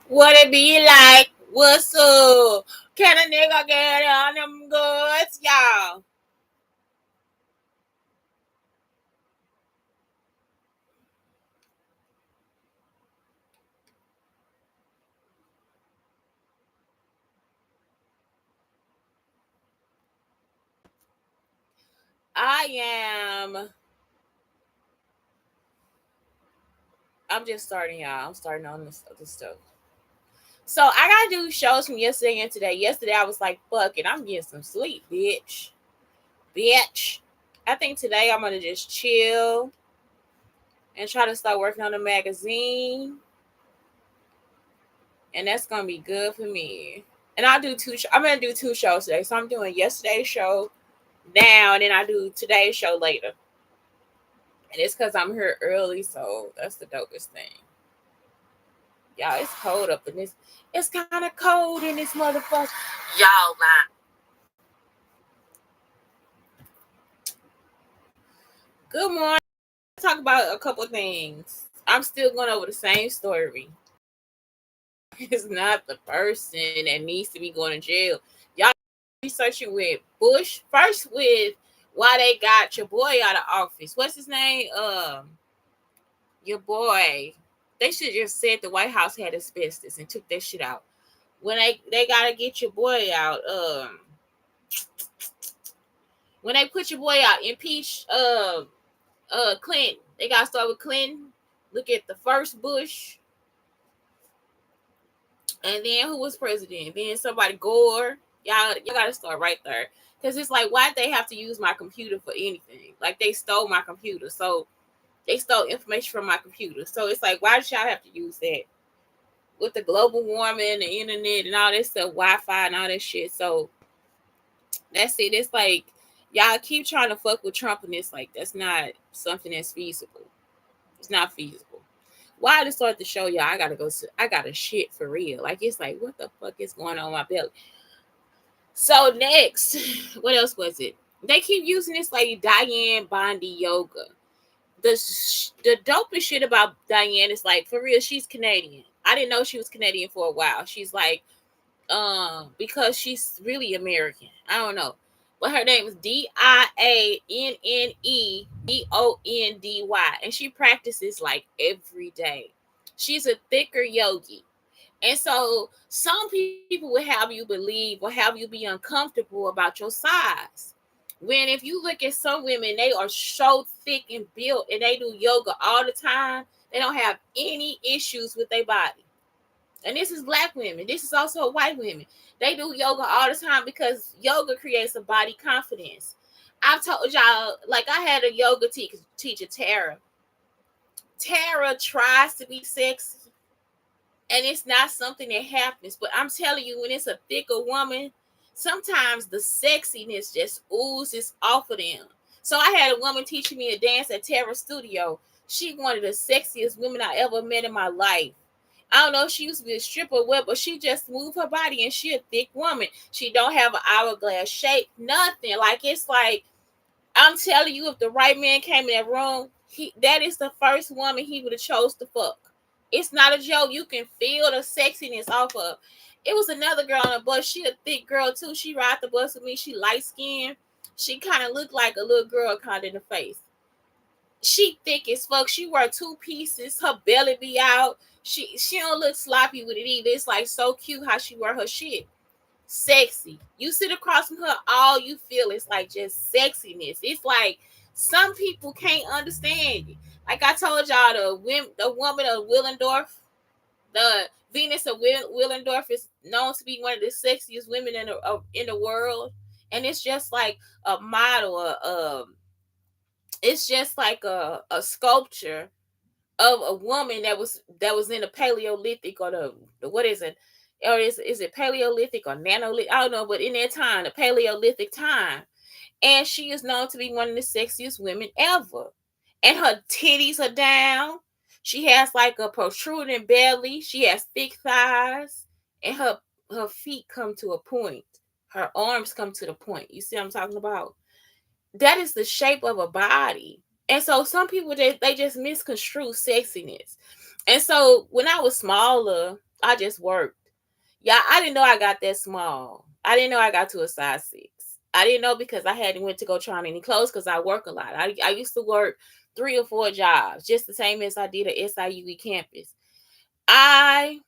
What it be like? What's up? Can a nigga get on them goods, y'all? I am. I'm just starting, y'all. I'm starting on this stuff. So I gotta do shows from yesterday and today. Yesterday I was like, "Fuck it, I'm getting some sleep, bitch." I think today I'm gonna just chill and try to start working on the magazine, and that's gonna be good for me. And I'll do two. I'm gonna do two shows today. So I'm doing yesterday's show now, and then I do today's show later. And it's because I'm here early, so that's the dopest thing. Y'all, it's cold up in this. It's kind of cold in this motherfucker. Y'all, man. Good morning. Talk about a couple things. I'm still going over the same story. It's not the person that needs to be going to jail. Y'all researching with Bush first with why they got your boy out of office. What's his name? Your boy. They should just said the White House had asbestos and took that shit out. When they gotta get your boy out. When they put your boy out, impeach Clinton. They gotta start with Clinton. Look at the first Bush, and then who was president? Then somebody Gore. Y'all gotta start right there. Cause it's like, why'd they have to use my computer for anything? Like they stole my computer. So they stole information from my computer. So it's like, why did y'all have to use that? With the global warming, the internet, and all this stuff, Wi-Fi and all that shit. So that's it. It's like y'all keep trying to fuck with Trump, and it's like that's not something that's feasible. It's not feasible. Why to start the show, y'all? I gotta shit for real. Like it's like, what the fuck is going on my belly? So next, what else was it? They keep using this lady Diane Bondi Yoga. The dopest shit about Diane is like, for real, she's Canadian. I didn't know she was Canadian for a while. She's like, because she's really American. I don't know. But her name is Diannebondy, and she practices like every day. She's a thicker yogi. And so some people will have you believe or have you be uncomfortable about your size. When if you look at some women, they are so thick and built and they do yoga all the time. They don't have any issues with their body. And this is black women. This is also white women. They do yoga all the time because yoga creates a body confidence. I've told y'all, like I had a yoga teacher, Tara. Tara tries to be sexy, and it's not something that happens. But I'm telling you, when it's a thicker woman, sometimes the sexiness just oozes off of them. So I had a woman teaching me a dance at Tara's studio. She one of the sexiest women I ever met in my life. I don't know if she used to be a stripper or what, but she just moved her body and she a thick woman. She don't have an hourglass shape, nothing. Like it's like I'm telling you, if the right man came in that room, that is the first woman he would have chose to fuck. It's not a joke. You can feel the sexiness off of. It was another girl on the bus. She a thick girl too. She ride the bus with me. She light skinned. She kind of looked like a little girl kind of in the face. She thick as fuck. She wear two pieces. Her belly be out. She don't look sloppy with it either. It's like so cute how she wear her shit. Sexy. You sit across from her, all you feel is like just sexiness. It's like some people can't understand it. Like I told y'all, the woman of Willendorf, the Venus of Willendorf is known to be one of the sexiest women in the world, and it's just like a model. It's just like a sculpture of a woman that was in the Paleolithic or the what is it? Or is it Paleolithic or Nanolithic? I don't know, but in that time, the Paleolithic time, and she is known to be one of the sexiest women ever. And her titties are down. She has like a protruding belly. She has thick thighs, and her feet come to a point. Her arms come to the point. You see what I'm talking about? That is the shape of a body. And so some people they just misconstrue sexiness. And so when I was smaller, I just worked. Yeah, I didn't know I got that small. I didn't know I got to a size 6. I didn't know because I hadn't went to go try on any clothes because I work a lot. I used to work 3 or 4 jobs, just the same as I did at SIUE campus. I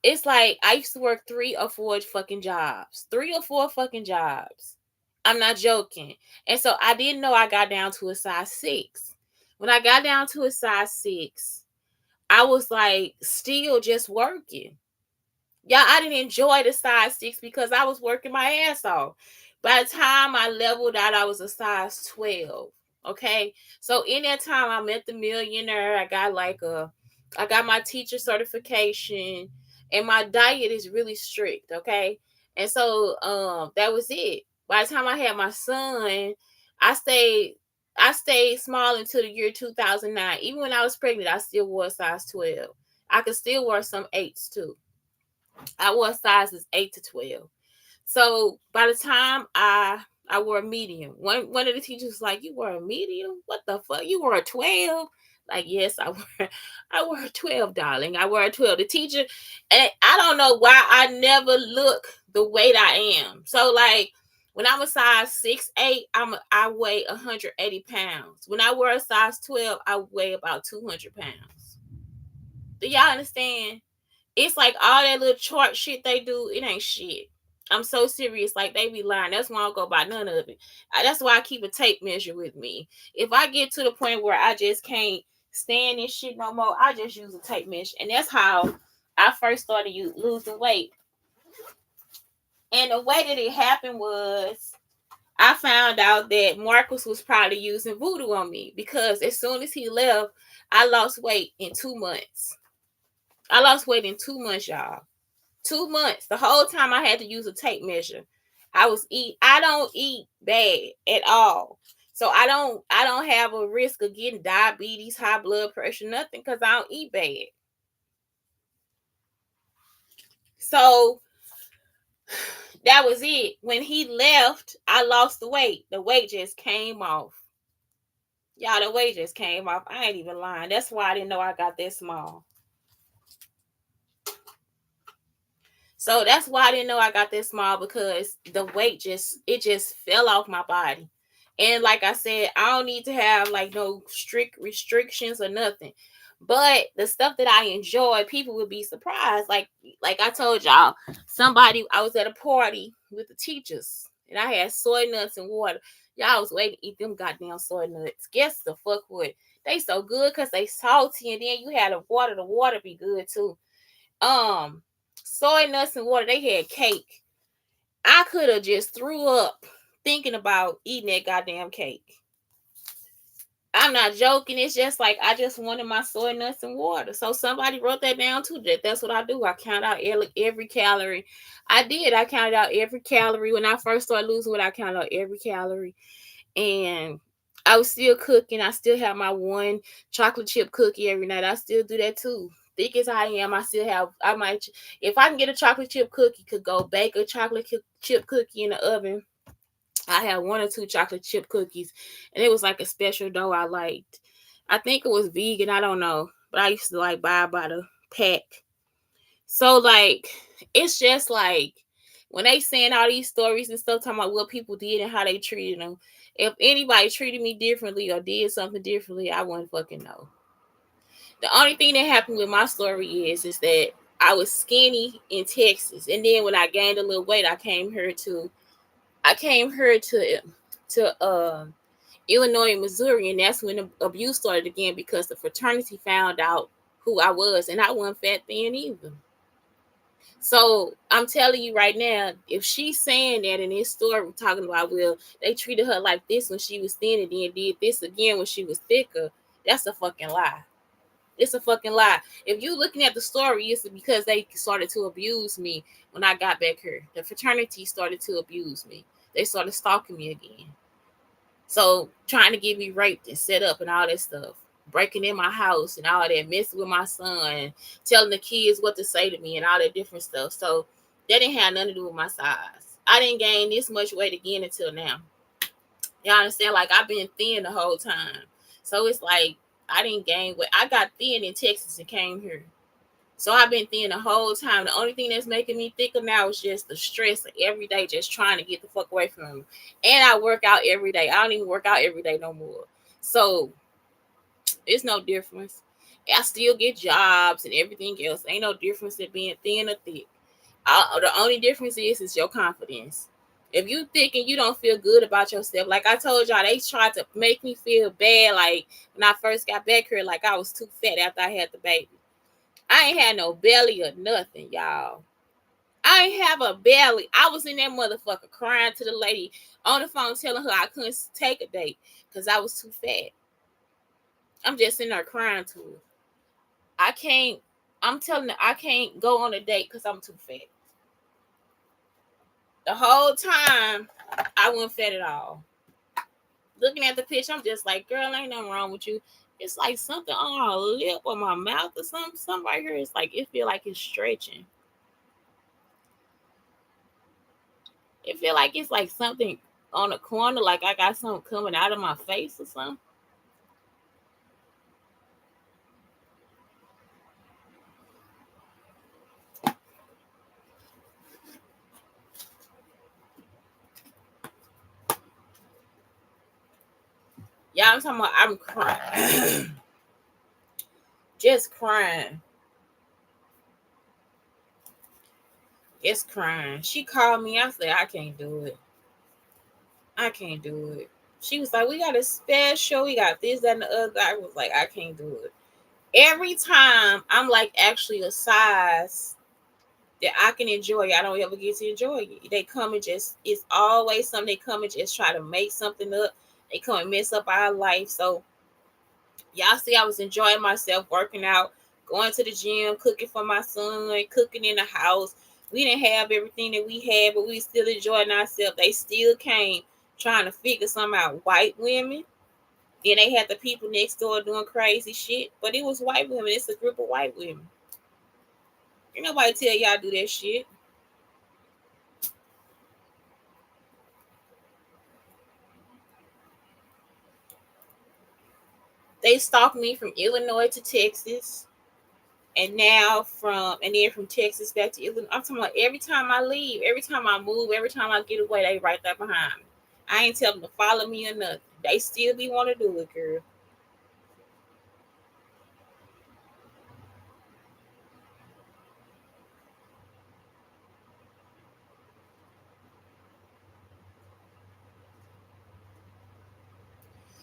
It's like I used to work 3 or 4 fucking jobs. 3 or 4 fucking jobs. I'm not joking. And so I didn't know I got down to a size 6. When I got down to a size 6, I was like still just working. Yeah, I didn't enjoy the size 6 because I was working my ass off. By the time I leveled out, I was a size 12. Okay. So in that time I met the millionaire. I got my teacher certification, and my diet is really strict. Okay. And so that was it. By the time I had my son, I stayed I stayed small until the year 2009. Even when I was pregnant, I still wore a size 12. I could still wear some 8s too. I wore sizes 8 to 12. So by the time I wore a medium, one of the teachers was like, "You wore a medium? What the fuck? You wore a 12?" Like, yes, I wore a 12, darling. I wore a 12. The teacher, and I don't know why I never look the weight I am. So like when I'm a size 6'8", I weigh 180 pounds. When I wear a size 12, I weigh about 200 pounds. Do y'all understand? It's like all that little chart shit they do, it ain't shit. I'm so serious. Like, they be lying. That's why I don't go by none of it. That's why I keep a tape measure with me. If I get to the point where I just can't stand this shit no more, I just use a tape measure. And that's how I first started losing weight. And the way that it happened was I found out that Marcus was probably using voodoo on me, because as soon as he left, I lost weight in 2 months. I lost weight in 2 months, y'all. 2 months. The whole time I had to use a tape measure. I don't eat bad at all. So I don't have a risk of getting diabetes, high blood pressure, nothing, because I don't eat bad. So that was it. When he left, I lost the weight. The weight just came off. Y'all, the weight just came off. I ain't even lying. That's why I didn't know I got that small. So that's why I didn't know I got that small, because the weight just fell off my body. And like I said, I don't need to have like no strict restrictions or nothing. But the stuff that I enjoy, people would be surprised. Like I told y'all, I was at a party with the teachers, and I had soy nuts and water. Y'all was waiting to eat them goddamn soy nuts. Guess the fuck what? They so good because they salty, and then you had the water. The water be good too. Um, Soy nuts and water. They had cake. I could have just threw up thinking about eating that goddamn cake. I'm not joking. It's just like I just wanted my soy nuts and water. So somebody wrote that down too. That's what I do. I count out every calorie. I did. I counted out every calorie when I first started losing weight. I counted out every calorie, and I was still cooking. I still have my one chocolate chip cookie every night. I still do that too. Thick as I am, I might, if I can get a chocolate chip cookie, could go bake a chocolate chip cookie in the oven. I had 1 or 2 chocolate chip cookies, and it was like a special dough I liked. I think it was vegan. I don't know, but I used to like buy by the pack. So like, it's just like when they saying all these stories and stuff talking about what people did and how they treated them. If anybody treated me differently or did something differently, I wouldn't fucking know. The only thing that happened with my story is that I was skinny in Texas, and then when I gained a little weight, I came here to Illinois and Missouri, and that's when the abuse started again, because the fraternity found out who I was, and I wasn't fat then either. So I'm telling you right now, if she's saying that in this story, talking about, well, they treated her like this when she was thin and then did this again when she was thicker, that's a fucking lie. It's a fucking lie. If you looking at the story, it's because they started to abuse me when I got back here. The fraternity started to abuse me. They started stalking me again. So trying to get me raped and set up and all that stuff. Breaking in my house and all that, messing with my son, telling the kids what to say to me and all that different stuff. So that didn't have nothing to do with my size. I didn't gain this much weight again until now. You understand? Like, I've been thin the whole time. So it's like I didn't gain weight. I got thin in Texas and came here. So I've been thin the whole time. The only thing that's making me thicker now is just the stress of every day just trying to get the fuck away from him. And I work out every day. I don't even work out every day no more. So it's no difference. I still get jobs and everything else. Ain't no difference in being thin or thick. The only difference is your confidence. If you thick and you don't feel good about yourself, like I told y'all, they tried to make me feel bad. Like when I first got back here, like I was too fat after I had the baby. I ain't had no belly or nothing, y'all. I ain't have a belly. I was in that motherfucker crying to the lady on the phone telling her I couldn't take a date because I was too fat. I'm just in there crying to her. I can't, I'm telling her I can't go on a date because I'm too fat. The whole time, I wasn't fat at all. Looking at the picture, I'm just like, girl, ain't nothing wrong with you. It's like something on her lip or my mouth or something. Something right here. It's like, it feel like it's stretching. It feel like it's like something on the corner, like I got something coming out of my face or something. Yeah, I'm talking about I'm crying. Just crying. Just crying. She called me. I said, I can't do it. I can't do it. She was like, we got a special. We got this, that, and the other. I was like, I can't do it. Every time I'm like actually a size that I can enjoy, I don't ever get to enjoy it. They come and just, it's always something. They come and just try to make something up. They come and mess up our life. So y'all see, I was enjoying myself, working out, going to the gym, cooking for my son, cooking in the house. We didn't have everything that we had, but we still enjoying ourselves. They still came trying to figure something out. White women. Then they had the people next door doing crazy shit. But it was white women. It's a group of white women. Ain't nobody tell y'all do that shit. They stalked me from Illinois to Texas. And now and then from Texas back to Illinois. I'm talking about every time I leave, every time I move, every time I get away, they right there behind me. I ain't tell them to follow me or nothing. They still be want to do it, girl.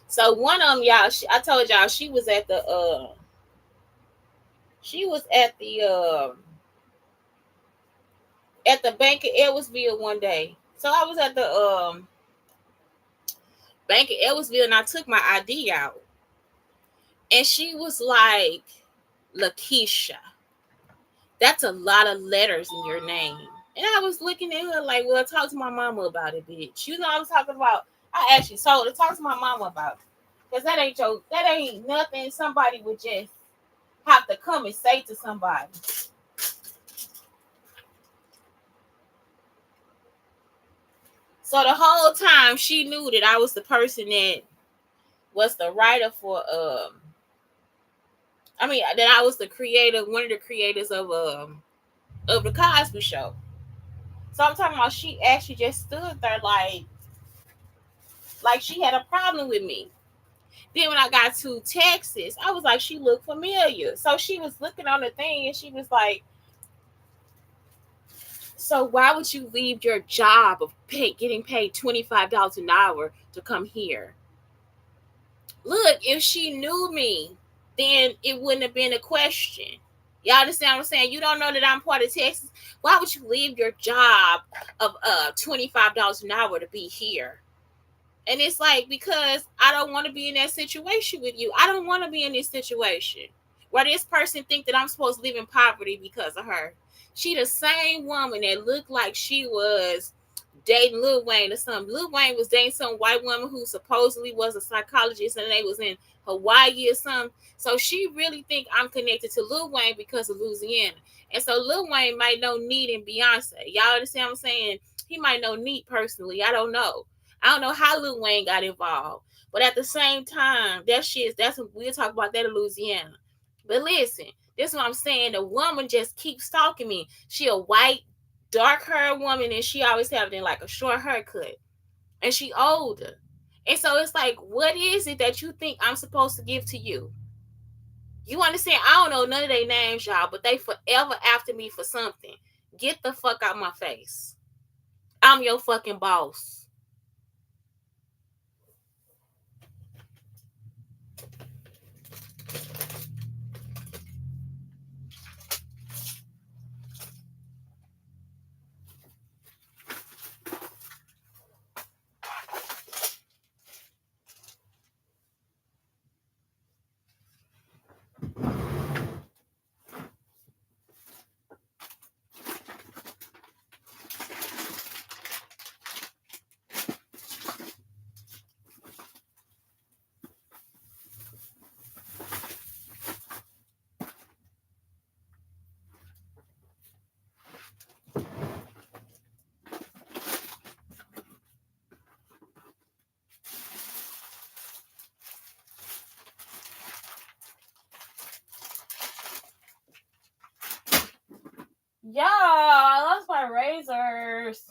So one of them, y'all, I told y'all she was at the bank of Edwardsville one day. So I was at the bank of Edwardsville and I took my ID out. And she was like, Lakeisha, that's a lot of letters in your name. And I was looking at her like, well, talk to my mama about it, bitch. You know I was talking about, I actually told her, talk to my mama about it. Because that ain't nothing somebody would just have to come and say to somebody. So the whole time she knew that I was the person that was the writer for that I was the creator, one of the creators of the Cosby Show. So I'm talking about she actually just stood there like she had a problem with me. Then when I got to Texas, I was like, she looked familiar. So she was looking on the thing and she was like, so why would you leave your job of getting paid $25 an hour to come here? Look, if she knew me, then it wouldn't have been a question. Y'all understand what I'm saying? You don't know that I'm part of Texas. Why would you leave your job of $25 an hour to be here? And it's like, because I don't want to be in that situation with you. I don't want to be in this situation where this person think that I'm supposed to live in poverty because of her. She the same woman that looked like she was dating Lil Wayne or something. Lil Wayne was dating some white woman who supposedly was a psychologist and they was in Hawaii or something. So she really think I'm connected to Lil Wayne because of Louisiana. And so Lil Wayne might know Neat and Beyonce. Y'all understand what I'm saying? He might know Neat personally. I don't know. I don't know how Lil Wayne got involved. But at the same time, that's we'll talk about that in Louisiana. But listen, this is what I'm saying. The woman just keeps stalking me. She a white, dark haired woman, and she always having like a short haircut. And she older. And so it's like, what is it that you think I'm supposed to give to you? You understand? I don't know none of their names, y'all, but they forever after me for something. Get the fuck out my face. I'm your fucking boss. Y'all, I lost my razors.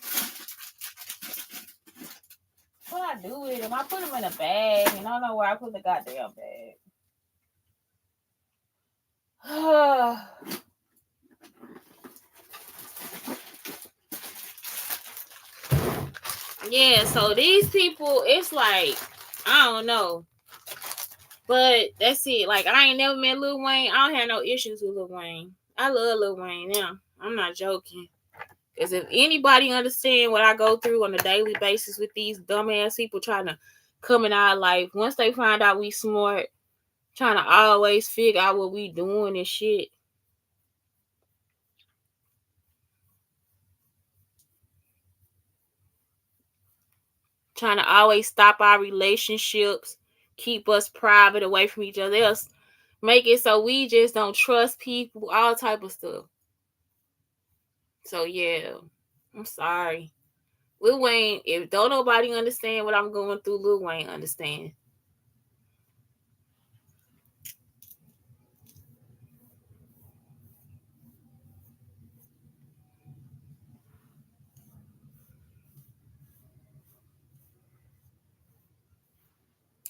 What I do with them? I put them in a bag, and I don't know where I put the goddamn bag. Yeah, so these people, it's like, I don't know. But that's it. Like, I ain't never met Lil Wayne. I don't have no issues with Lil Wayne. I love Lil Wayne now. I'm not joking. Because if anybody understand what I go through on a daily basis with these dumbass people trying to come in our life, once they find out we smart, trying to always figure out what we doing and shit. Trying to always stop our relationships, keep us private away from each other else, make it so we just don't trust people, all type of stuff. So yeah, I'm sorry. Lil Wayne, if don't nobody understand what I'm going through, Lil Wayne understand.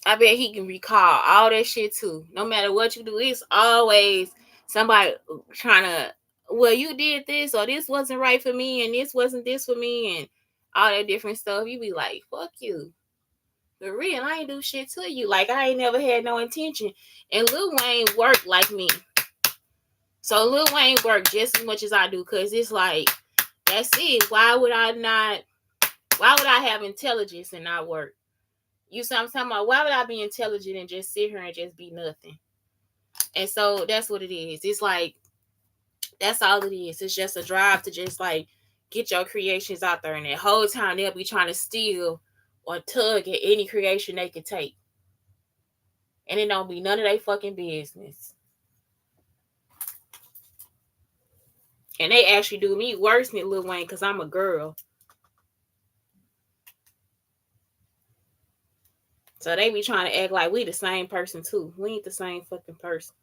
I bet he can recall all that shit too. No matter what you do, it's always somebody trying to, well, you did this or this wasn't right for me and this wasn't this for me and all that different stuff. You be like, fuck you. For real, I ain't do shit to you. Like, I ain't never had no intention. And Lil Wayne worked like me. So Lil Wayne worked just as much as I do, because it's like, that's it. Why would I have intelligence and not work? You see what I'm talking about? Why would I be intelligent and just sit here and just be nothing? And so that's what it is. It's like, that's all it is. It's just a drive to just like get your creations out there. And that whole time they'll be trying to steal or tug at any creation they can take. And it don't be none of their fucking business. And they actually do me worse than Lil Wayne because I'm a girl. So they be trying to act like we the same person too. We ain't the same fucking person.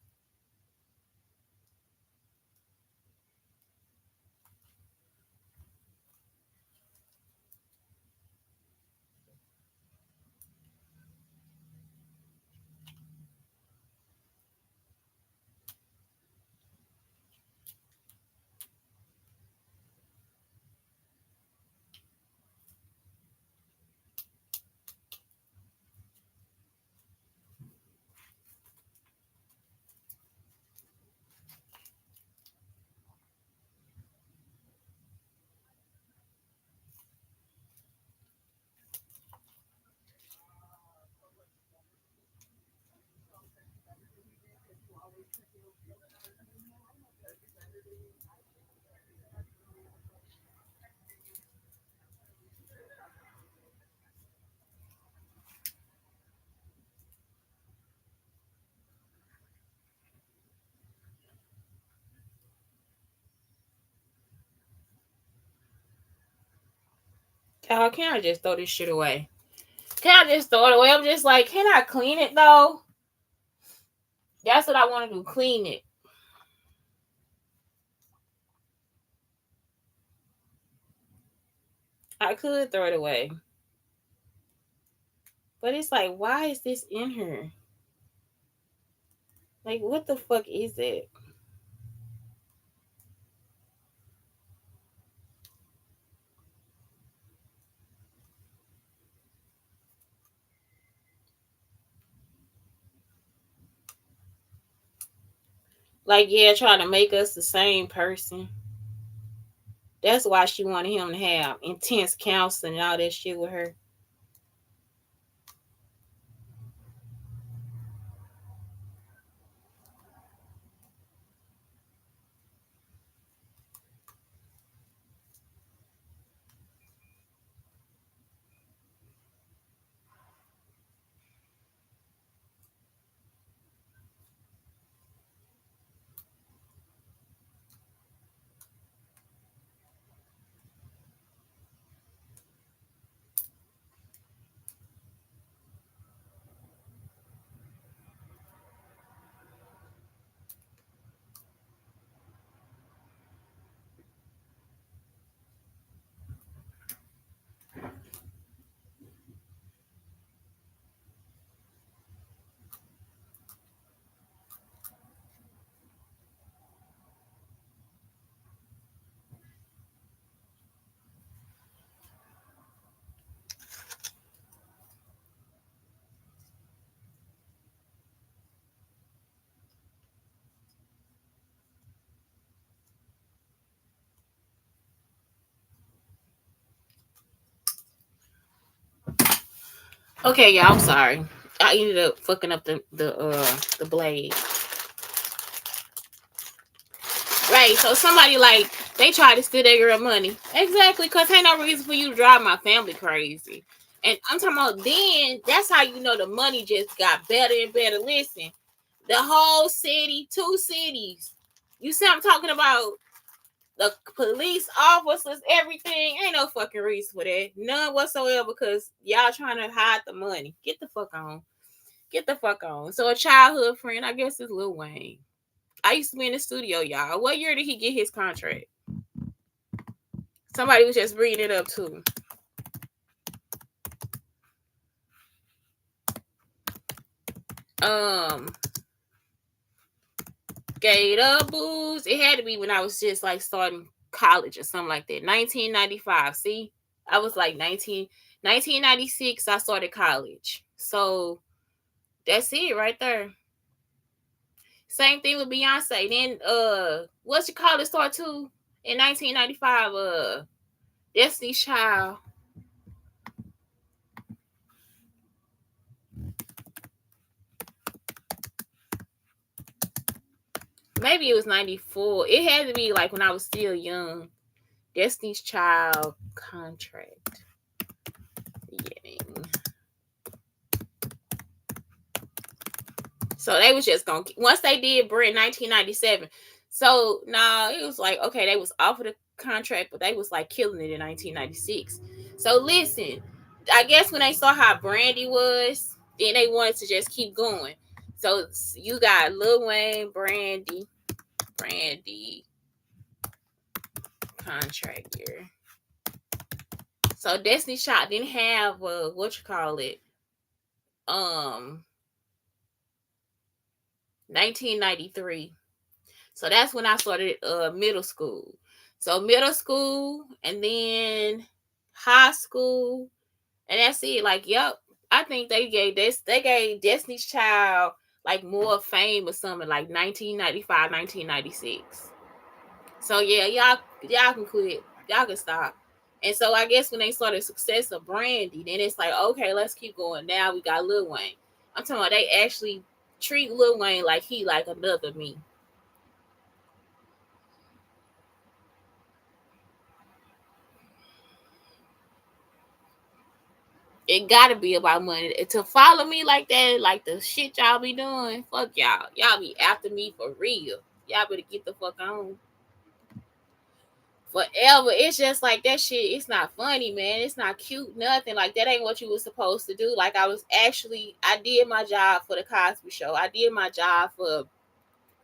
Can I just throw this shit away? Can I just throw it away? I'm just like, can I clean it though? That's what I want to do. Clean it. I could throw it away. But it's like, why is this in here? Like, what the fuck is it? Like, yeah, trying to make us the same person. That's why she wanted him to have intense counseling and all that shit with her. Okay, yeah, I'm sorry. I ended up fucking up the blade. Right, so somebody like they tried to steal their girl money. Exactly, cause ain't no reason for you to drive my family crazy. And I'm talking about then, that's how you know the money just got better and better. Listen, the whole city, 2 cities. You see I'm talking about? The police officers, everything. Ain't no fucking reason for that. None whatsoever, because y'all trying to hide the money. Get the fuck on. Get the fuck on. So a childhood friend, I guess, is Lil Wayne. I used to be in the studio, y'all. What year did he get his contract? Somebody was just reading it up too. Um, Gator Booze. It had to be when I was just like starting college or something like that. 1995. See, I was like 1996. I started college. So that's it right there. Same thing with Beyonce. Then what's your college start too? In 1995, Destiny's Child. Maybe it was 94. It had to be like when I was still young. Destiny's Child contract beginning. So they was just gonna once they did Brent 1997. So now it was like okay, they was offered a contract, but they was like killing it in 1996. So listen, I guess when they saw how Brandy was, then they wanted to just keep going. So you got Lil Wayne, Brandy contract year. So Destiny Child didn't have what you call it, 1993. So that's when I started middle school. So middle school and then high school, and that's it. Like, yep. I think they gave Destiny's Child like more fame or something like 1995, 1996. So yeah, y'all can quit. Y'all can stop. And so I guess when they saw the success of Brandy, then it's like, okay, let's keep going. Now we got Lil Wayne. I'm talking about they actually treat Lil Wayne like he like another me. It gotta be about money. To follow me like that, like the shit y'all be doing, fuck y'all. Y'all be after me for real. Y'all better get the fuck on. forever. It's just like that shit. It's not funny, man. It's not cute, nothing. Like that ain't what you was supposed to do. Like I did my job for the Cosby Show. I did my job for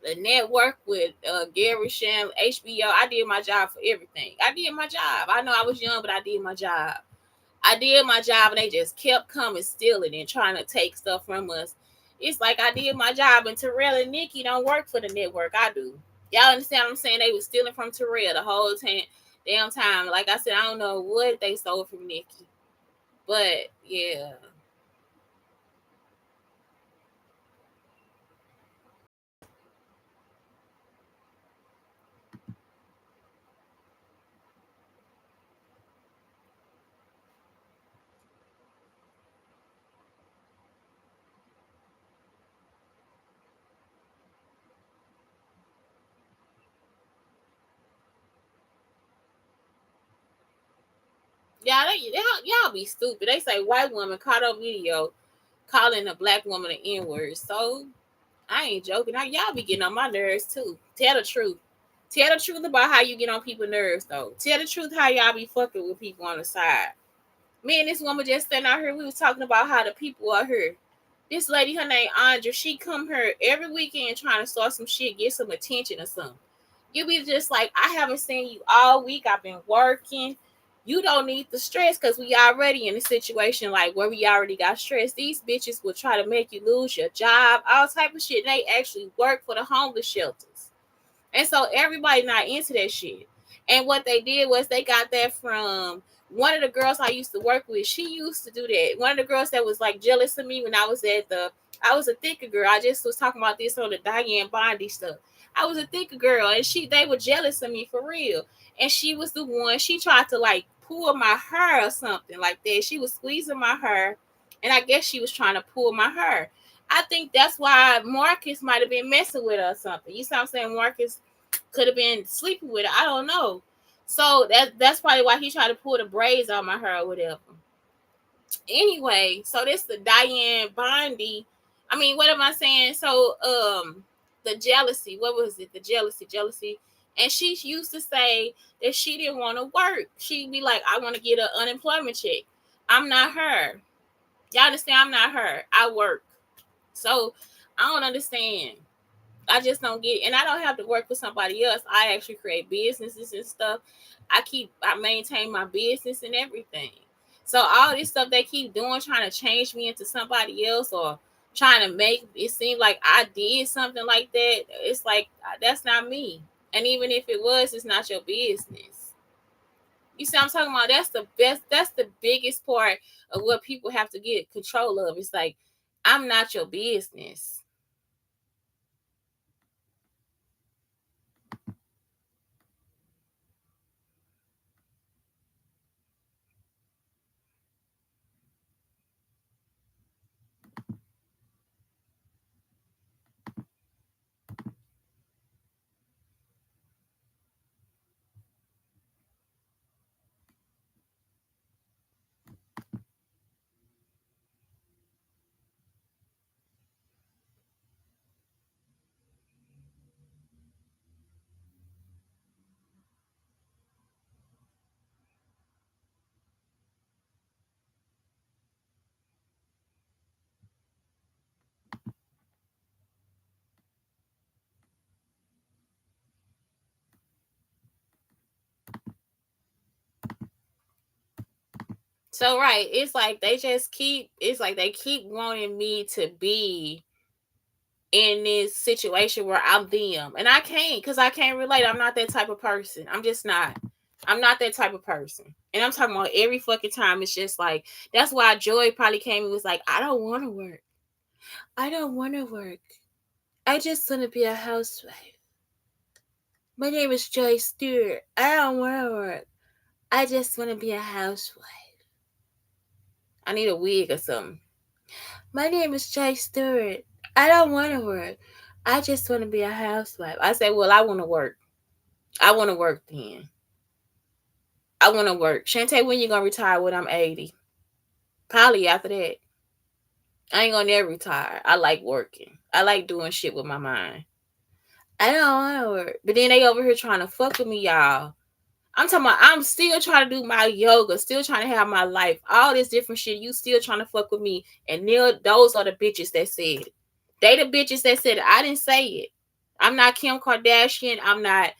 the network with Gary Sham, HBO. I did my job for everything. I did my job. I know I was young, but I did my job. I did my job, and they just kept coming, stealing, and trying to take stuff from us. It's like I did my job, and Terrell and Nikki don't work for the network. I do. Y'all understand what I'm saying? They was stealing from Terrell the whole damn time. Like I said, I don't know what they stole from Nikki, but yeah. Y'all be stupid. They say white woman caught on video calling a black woman an N word. So I ain't joking. Y'all be getting on my nerves too. Tell the truth. Tell the truth about how you get on people's nerves though. Tell the truth how y'all be fucking with people on the side. Me and this woman just standing out here. We was talking about how the people are here. This lady, her name Andra, she come here every weekend trying to start some shit, get some attention or something. You be just like, I haven't seen you all week. I've been working. You don't need the stress because we already in a situation like where we already got stress. These bitches will try to make you lose your job, all type of shit. They actually work for the homeless shelters. And so everybody not into that shit. And what they did was they got that from one of the girls I used to work with. She used to do that. One of the girls that was like jealous of me when I was a thicker girl. I just was talking about this on the Diane Bondi stuff. I was a thicker girl, and they were jealous of me for real. And she was the one. She tried to like pull my hair or something like that. She was squeezing my hair, and I guess she was trying to pull my hair. I think that's why Marcus might have been messing with her or something. You see what I'm saying? Marcus could have been sleeping with her. I don't know. So that's probably why he tried to pull the braids on my hair or whatever. Anyway, so this the Diane Bondi. I mean, what am I saying? So the jealousy. What was it? The jealousy. And she used to say that she didn't want to work. She'd be like, I want to get an unemployment check. I'm not her. Y'all understand? I'm not her. I work. So I don't understand. I just don't get it. And I don't have to work for somebody else. I actually create businesses and stuff. I maintain my business and everything. So all this stuff they keep doing, trying to change me into somebody else or trying to make it seem like I did something like that. It's like that's not me. And even if it was, it's not your business. You see what I'm talking about? That's the biggest part of what people have to get control of. It's like, I'm not your business. So right, it's like they keep wanting me to be in this situation where I'm them. And I can't because I can't relate. I'm not that type of person. I'm just not. I'm not that type of person. And I'm talking about every fucking time. It's just like that's why Joy probably came and was like, I don't want to work. I don't want to work. I just want to be a housewife. My name is Joy Stewart. I don't want to work. I just want to be a housewife. I need a wig or something. My name is Joy Stewart. I don't want to work. I just want to be a housewife. I say, well, I want to work. I want to work then. I want to work. Shante, when you going to retire when I'm 80? Probably after that. I ain't going to never retire. I like working. I like doing shit with my mind. I don't want to work. But then they over here trying to fuck with me, y'all. I'm talking about I'm still trying to do my yoga, still trying to have my life, all this different shit. You still trying to fuck with me. And those are the bitches that said it. They the bitches that said it. I didn't say it. I'm not Kim Kardashian. I'm not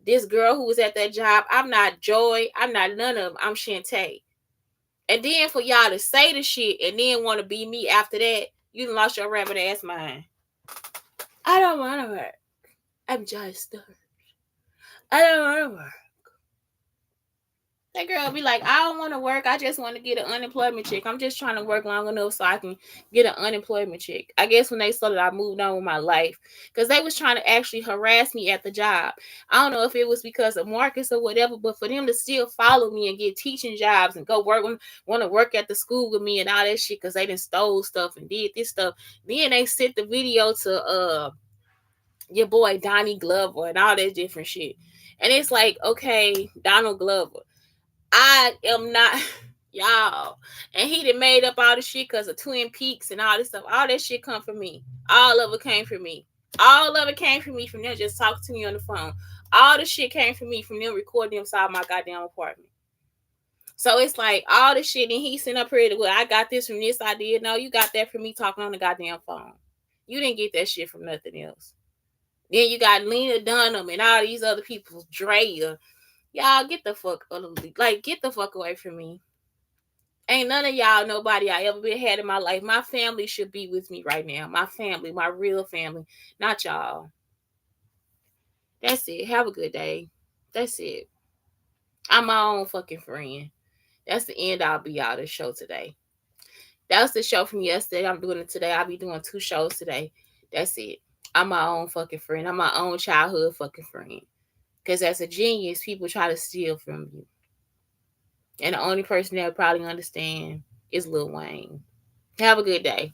this girl who was at that job. I'm not Joy. I'm not none of them. I'm Shante. And then for y'all to say the shit and then want to be me after that, you done lost your rabbit ass mind. I don't want to work. I'm just I don't want to work. That girl be like, I don't want to work. I just want to get an unemployment check. I'm just trying to work long enough so I can get an unemployment check. I guess when they saw that I moved on with my life, because they was trying to actually harass me at the job. I don't know if it was because of Marcus or whatever, but for them to still follow me and get teaching jobs and go work, want to work at the school with me and all that shit because they done stole stuff and did this stuff. Then they sent the video to your boy Donnie Glover and all that different shit. And it's like, okay, Donald Glover, I am not y'all. And he done made up all the shit because of Twin Peaks and all this stuff. All that shit come from me. All of it came from me. All of it came from me from them just talking to me on the phone. All the shit came from me from them recording inside my goddamn apartment. So it's like all the shit, and he sitting up here to, well, I got this from this idea. No, you got that from me talking on the goddamn phone. You didn't get that shit from nothing else. Then you got Lena Dunham and all these other people, Drea. Y'all get the fuck get the fuck away from me. Ain't none of y'all nobody I ever been had in my life. My family should be with me right now. My family, my real family, not y'all. That's it. Have a good day. That's it. I'm my own fucking friend. That's the end I'll be out of the show today. That was the show from yesterday. I'm doing it today. I'll be doing 2 shows today. That's it. I'm my own fucking friend. I'm my own childhood fucking friend. Because as a genius, people try to steal from you. And the only person that would probably understand is Lil Wayne. Have a good day.